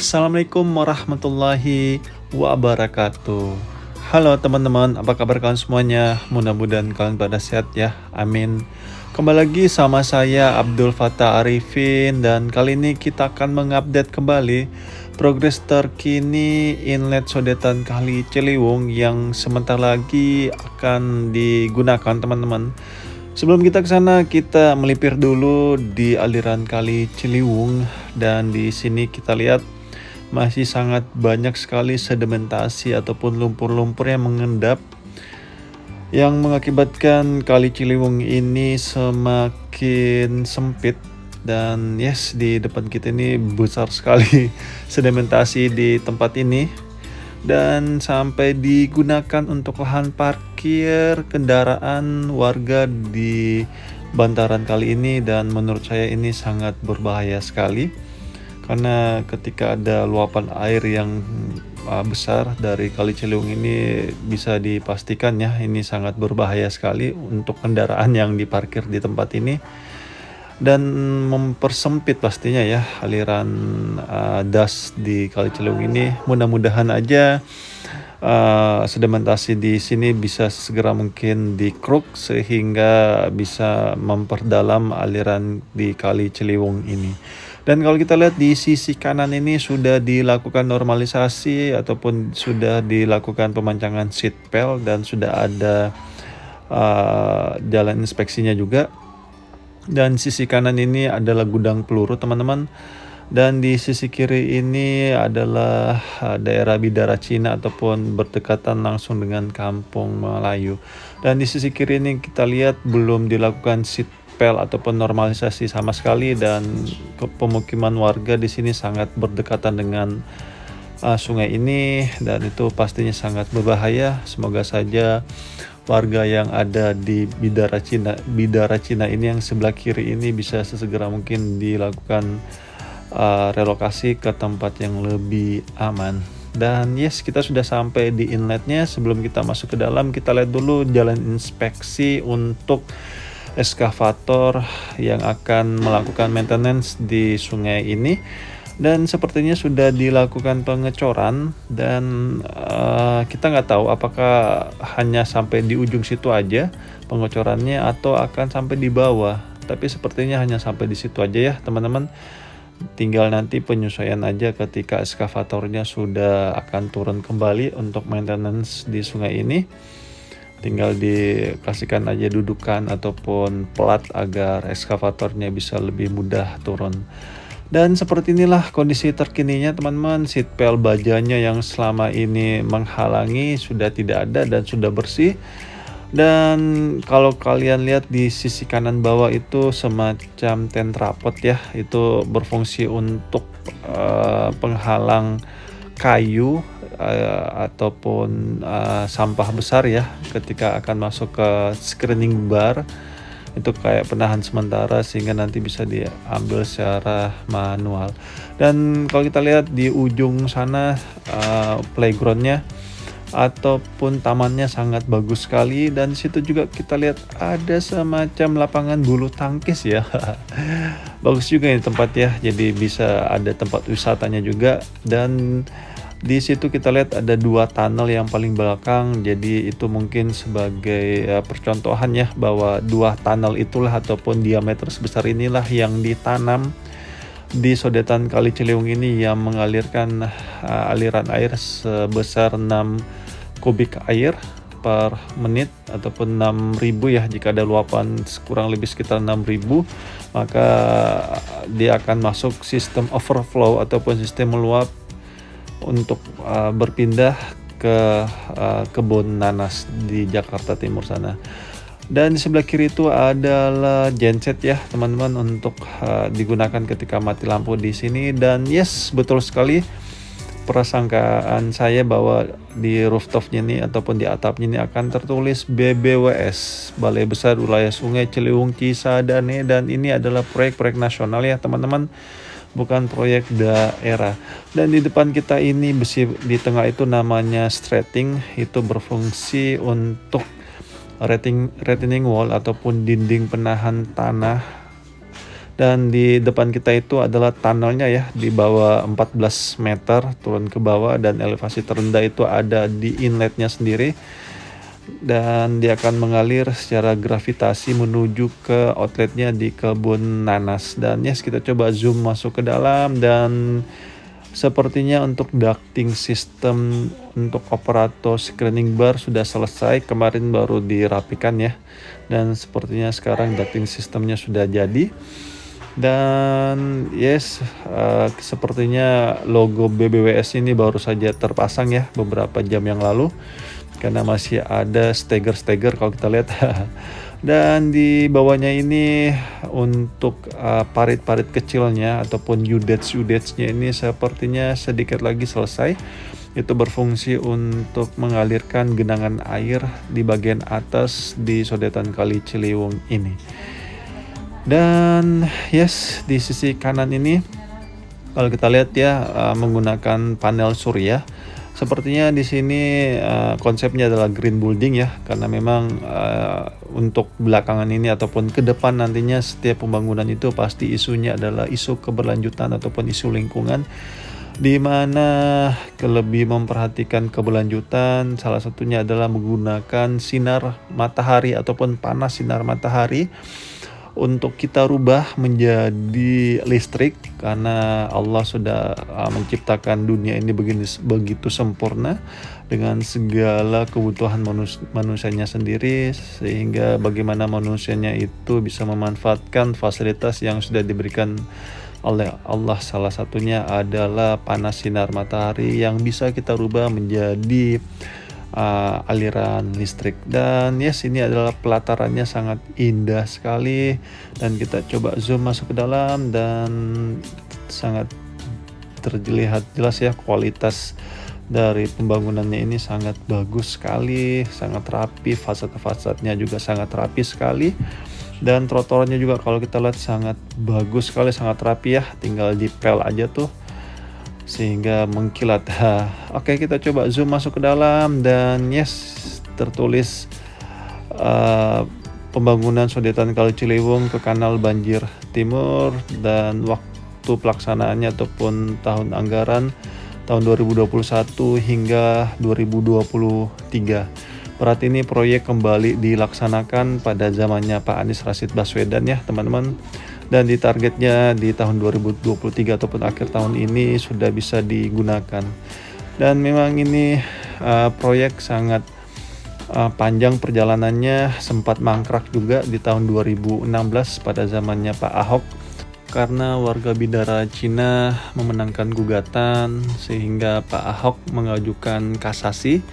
Assalamualaikum warahmatullahi wabarakatuh. Halo teman-teman, apa kabar kalian semuanya? Mudah-mudahan kalian pada sehat ya, amin. Kembali lagi sama saya Abdul Fattah Arifin, dan kali ini kita akan mengupdate kembali progres terkini inlet sodetan Kali Ciliwung yang sebentar lagi akan digunakan teman-teman. Sebelum kita ke sana, kita melipir dulu di aliran Kali Ciliwung, dan di sini kita lihat masih sangat banyak sekali sedimentasi ataupun lumpur-lumpur yang mengendap yang mengakibatkan Kali Ciliwung ini semakin sempit. Dan yes, di depan kita ini besar sekali sedimentasi di tempat ini, dan sampai digunakan untuk lahan parkir kendaraan warga di bantaran kali ini. Dan menurut saya ini sangat berbahaya sekali, karena ketika ada luapan air yang besar dari Kali Ciliwung ini, bisa dipastikan ya ini sangat berbahaya sekali untuk kendaraan yang diparkir di tempat ini, dan mempersempit pastinya ya aliran das di Kali Ciliwung ini. Mudah-mudahan aja sedimentasi di sini bisa segera mungkin dikruk sehingga bisa memperdalam aliran di Kali Ciliwung ini. Dan kalau kita lihat di sisi kanan ini sudah dilakukan normalisasi ataupun sudah dilakukan pemancangan seatbelt, dan sudah ada jalan inspeksinya juga. Dan sisi kanan ini adalah gudang peluru teman-teman, dan di sisi kiri ini adalah daerah Bidara Cina ataupun berdekatan langsung dengan Kampung Melayu. Dan di sisi kiri ini kita lihat belum dilakukan seatbelt ataupun normalisasi sama sekali, dan pemukiman warga di sini sangat berdekatan dengan sungai ini, dan itu pastinya sangat berbahaya. Semoga saja warga yang ada di Bidara Cina ini yang sebelah kiri ini bisa sesegera mungkin dilakukan relokasi ke tempat yang lebih aman. Dan yes, kita sudah sampai di inletnya. Sebelum kita masuk ke dalam, kita lihat dulu jalan inspeksi untuk eskavator yang akan melakukan maintenance di sungai ini. Dan sepertinya sudah dilakukan pengecoran, dan kita nggak tahu apakah hanya sampai di ujung situ aja pengecorannya atau akan sampai di bawah. Tapi sepertinya hanya sampai di situ aja ya teman-teman. Tinggal nanti penyesuaian aja ketika eskavatornya sudah akan turun kembali untuk maintenance di sungai ini. Tinggal dikasihkan aja dudukan ataupun plat agar eskavatornya bisa lebih mudah turun. Dan seperti inilah kondisi terkininya teman-teman. Seatbelt bajanya yang selama ini menghalangi sudah tidak ada dan sudah bersih. Dan kalau kalian lihat di sisi kanan bawah itu semacam tent rapot ya, itu berfungsi untuk penghalang kayu ataupun sampah besar ya ketika akan masuk ke screening bar. Itu kayak penahan sementara sehingga nanti bisa diambil secara manual. Dan kalau kita lihat di ujung sana playgroundnya ataupun tamannya sangat bagus sekali, dan situ juga kita lihat ada semacam lapangan bulu tangkis ya. Bagus juga ini tempat ya, jadi bisa ada tempat wisatanya juga. Dan di situ kita lihat ada 2 tunnel yang paling belakang, jadi itu mungkin sebagai percontohan ya, bahwa 2 tunnel itulah ataupun diameter sebesar inilah yang ditanam di sodetan Kali Ciliwung ini, yang mengalirkan aliran air sebesar 6 kubik air per menit ataupun 6.000 ya. Jika ada luapan kurang lebih sekitar 6.000, maka dia akan masuk sistem overflow ataupun sistem meluap untuk berpindah ke kebun nanas di Jakarta Timur sana. Dan di sebelah kiri itu adalah genset ya teman-teman, untuk digunakan ketika mati lampu di sini. Dan yes, betul sekali prasangkaan saya bahwa di rooftopnya ini ataupun di atapnya ini akan tertulis BBWS, Balai Besar Wilayah Sungai Ciliwung Cisadane. Dan ini adalah proyek-proyek nasional ya teman-teman, bukan proyek daerah. Dan di depan kita ini besi di tengah itu namanya strating, itu berfungsi untuk retaining wall ataupun dinding penahan tanah Dan di depan kita itu adalah tunnelnya ya, di bawah 14 meter turun ke bawah, dan elevasi terendah itu ada di inletnya sendiri. Dan dia akan mengalir secara gravitasi menuju ke outletnya di kebun nanas. Dan yes, kita coba zoom masuk ke dalam, dan sepertinya untuk ducting system untuk operator screening bar sudah selesai, kemarin baru dirapikan ya. Dan sepertinya sekarang ducting sistemnya sudah jadi. Dan yes, sepertinya logo BBWS ini baru saja terpasang ya beberapa jam yang lalu, karena masih ada steger kalau kita lihat. Dan di bawahnya ini untuk parit-parit kecilnya ataupun udets-nya ini sepertinya sedikit lagi selesai. Itu berfungsi untuk mengalirkan genangan air di bagian atas di sodetan Kali Ciliwung ini. Dan yes, di sisi kanan ini kalau kita lihat ya, menggunakan panel surya. Sepertinya di sini konsepnya adalah green building ya, karena memang untuk belakangan ini ataupun ke depan nantinya setiap pembangunan itu pasti isunya adalah isu keberlanjutan ataupun isu lingkungan, di mana lebih memperhatikan keberlanjutan. Salah satunya adalah menggunakan sinar matahari ataupun panas sinar matahari untuk kita rubah menjadi listrik, karena Allah sudah menciptakan dunia ini begitu sempurna dengan segala kebutuhan manusianya sendiri, sehingga bagaimana manusianya itu bisa memanfaatkan fasilitas yang sudah diberikan oleh Allah. Salah satunya adalah panas sinar matahari yang bisa kita rubah menjadi aliran listrik. Dan yes, ini adalah pelatarannya sangat indah sekali, dan kita coba zoom masuk ke dalam, dan sangat terlihat jelas ya kualitas dari pembangunannya ini sangat bagus sekali, sangat rapi, fasad-fasadnya juga sangat rapi sekali, dan trotoarnya juga kalau kita lihat sangat bagus sekali, sangat rapi ya, tinggal dipel aja tuh sehingga mengkilat. Oke, kita coba zoom masuk ke dalam, dan yes, tertulis pembangunan sodetan Kali Ciliwung ke kanal banjir timur, dan waktu pelaksanaannya ataupun tahun anggaran tahun 2021 hingga 2023. Berarti ini proyek kembali dilaksanakan pada zamannya Pak Anies Rashid Baswedan ya teman-teman. Dan ditargetnya di tahun 2023 ataupun akhir tahun ini sudah bisa digunakan. Dan memang ini proyek sangat panjang perjalanannya, sempat mangkrak juga di tahun 2016 pada zamannya Pak Ahok, karena warga Bidara Cina memenangkan gugatan sehingga Pak Ahok mengajukan kasasi.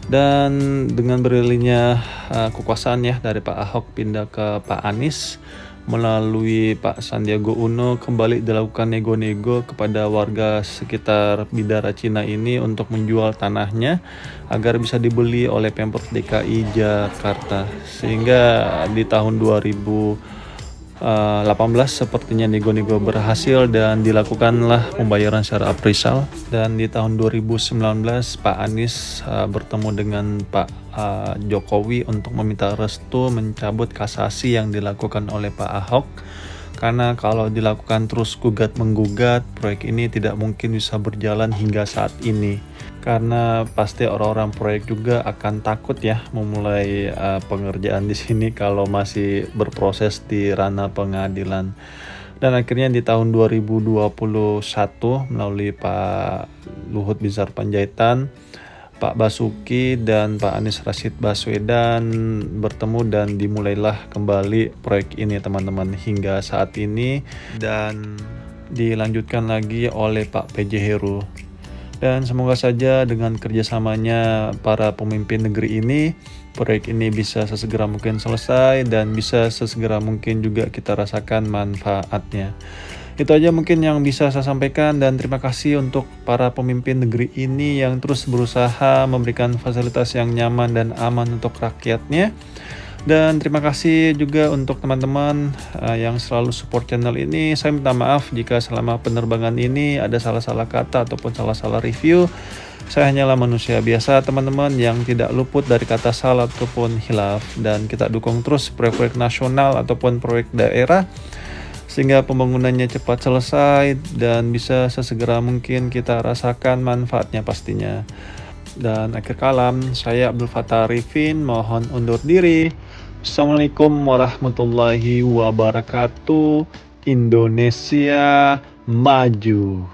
Dan dengan beralihnya kekuasaan ya dari Pak Ahok pindah ke Pak Anies, melalui Pak Sandiaga Uno kembali dilakukan nego-nego kepada warga sekitar Bidara Cina ini untuk menjual tanahnya agar bisa dibeli oleh Pemprov DKI Jakarta. Sehingga di tahun 2018 sepertinya nego-nego berhasil dan dilakukanlah pembayaran secara appraisal. Dan di tahun 2019 Pak Anies bertemu dengan Pak Jokowi untuk meminta restu mencabut kasasi yang dilakukan oleh Pak Ahok, karena kalau dilakukan terus gugat menggugat, proyek ini tidak mungkin bisa berjalan hingga saat ini, karena pasti orang-orang proyek juga akan takut ya memulai pengerjaan di sini kalau masih berproses di ranah pengadilan. Dan akhirnya di tahun 2021 melalui Pak Luhut Binsar Panjaitan, Pak Basuki dan Pak Anies Rashid Baswedan bertemu dan dimulailah kembali proyek ini teman-teman hingga saat ini, dan dilanjutkan lagi oleh Pak PJ Heru. Dan semoga saja dengan kerjasamanya para pemimpin negeri ini, proyek ini bisa sesegera mungkin selesai dan bisa sesegera mungkin juga kita rasakan manfaatnya. Itu aja mungkin yang bisa saya sampaikan, dan terima kasih untuk para pemimpin negeri ini yang terus berusaha memberikan fasilitas yang nyaman dan aman untuk rakyatnya. Dan terima kasih juga untuk teman-teman yang selalu support channel ini. Saya minta maaf jika selama penerbangan ini ada salah-salah kata ataupun salah-salah review. Saya hanyalah manusia biasa teman-teman yang tidak luput dari kata salah ataupun hilaf. Dan kita dukung terus proyek-proyek nasional ataupun proyek daerah, sehingga pembangunannya cepat selesai dan bisa sesegera mungkin kita rasakan manfaatnya pastinya. Dan akhir kalam, saya Abdul Fattah Arifin mohon undur diri. Assalamualaikum warahmatullahi wabarakatuh. Indonesia maju.